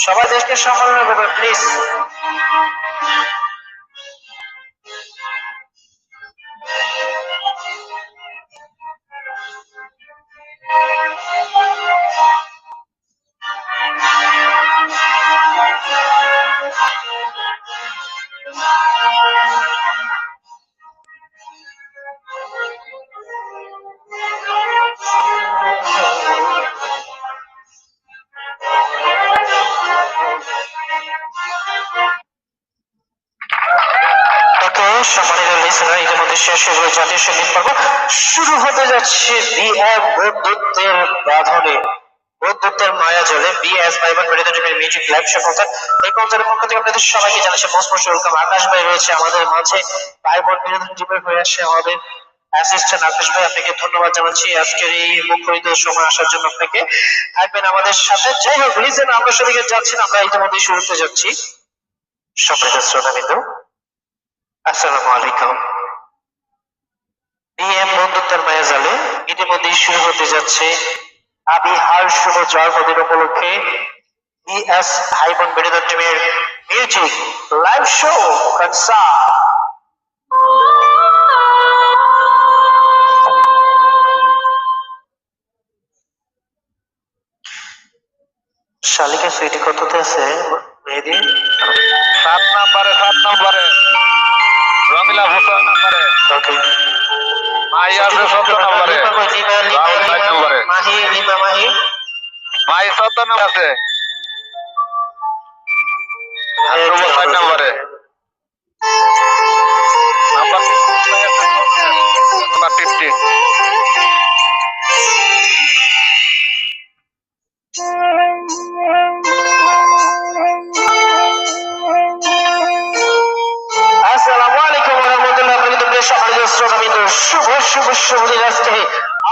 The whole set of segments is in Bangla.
সবাই দেশকে সম্মাননা করবে প্লিজ। সম্মানিত লিসেনার, ইতিমধ্যে শেষ হয়ে গেল জাতীয় সঙ্গীত পর্ব। শুরু হতে যাচ্ছে বিএম বন্ধুত্বের বাঁধনে, বন্ধুত্বের মায়া জলে বিএস ভাইবান মেডিকেল টিমের মিউজিক লাইভ শো কনসার্ট। এই কনসার্টের পক্ষ থেকে আপনাদের সবাইকে জানাচ্ছি মোস্ট মোস্ট ওয়েলকাম। আকাশ ভাই রয়েছে আমাদের মাঝে, ভাইবোন বিনোদন টিমের হয়ে আসছে আমাদের অ্যাসিস্ট্যান্ট আকাশ ভাই, আপনাকে ধন্যবাদ জানাচ্ছি আজকের এই মুখরিত সময় আসার জন্য। আপনাকে থাকবেন আমাদের সাথে। যাই হোক লিসেন, আমরা সেদিকে যাচ্ছি না, আমরা ইতিমধ্যে শুরু করতে যাচ্ছি। সম্মানিত শ্রোতাবৃন্দ, আসসালামু আলাইকুম। বিএম বন্ধুত্বের মায়া জালে ইতিমধ্যেই শুরু হতে যাচ্ছে আবি হার শুভ জন্মদিন উপলক্ষে বিএস ভাইবোন বিনোদন টিমের মিউজিক লাইভ শো কনসার্ট। শালিকা সুইটি কততে আছে মেহেদি? 7 নম্বরে রমিলা হোসেন নম্বরে, ওকে। মাহি আছে 14 নম্বরে, রাহুল 8 নম্বরে, মাহি 14 নম্বরে আছে, ধ্রুব 7 নম্বরে, নাম্বার 15। আসসালামু আলাইকুম ওয়া রাহমাতুল্লাহি ওয়া বারাকাতুহু। সম্মানিত শ্রোতাবৃন্দ, শুভ শুভ শুভ দিন। আজকে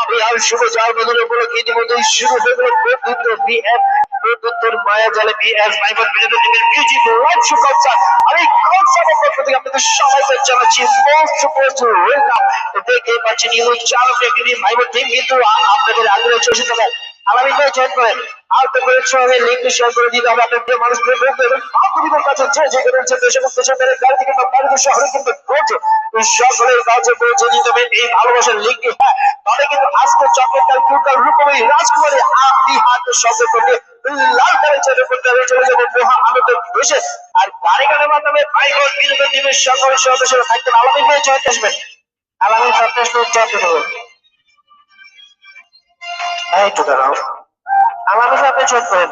আমি আর শুভ জন্মদিন উপলক্ষে ইতিমধ্যেই শুরু হয়ে গেল বন্ধুত্ব বিএফ বন্ধুত্বের মায়া জালে বিএস ভাইবোন বিনোদন টিমের মিউজিক লাইভ শো কনসার্ট। আমি কনসার্টের পক্ষ থেকে আপনাদের সবাইকে জানাচ্ছি মোস্ট মোস্ট ওয়েলকাম। দেখতে পাচ্ছেন ইউনিক চালক একটি ভাইবোন টিম, কিন্তু আপনাদের আগ্রহ চলছে তবে আগামী করে জয়েন করেন। আর তো করে সঙ্গে লিঙ্কটি শেয়ার করে দিতে হবে আপনার প্রিয় মানুষদের বন্ধু এবং বান্ধবীদের কাছে, যে যেখানে রয়েছে দেশে এবং দেশের বাইরে, গাড়ি কিংবা বাড়িতে শহরে কিন্তু রয়েছে, সকলের কাছে পৌঁছে দিতে হবে এই ভালোবাসার লিঙ্কটি। হ্যাঁ, তাহলে কিন্তু আজকে চকলেট কুকার রূপমী রাজকুমারী আপনি হাতে শব্দ করলে লাল কালে চলে করতে হবে, চলে যাবো মহা আনন্দ বসে। আর গাড়ি গানের মাধ্যমে ভাইবোন বিনোদন টিমের সকল সদস্যরা থাকবেন। আলামিন হয়ে জয়েন আসবেন, আলামিন সন্ত্রাস জয়েন হবে। এই তো দাঁড়াও, আলামিন আপনি জয়েন করেন।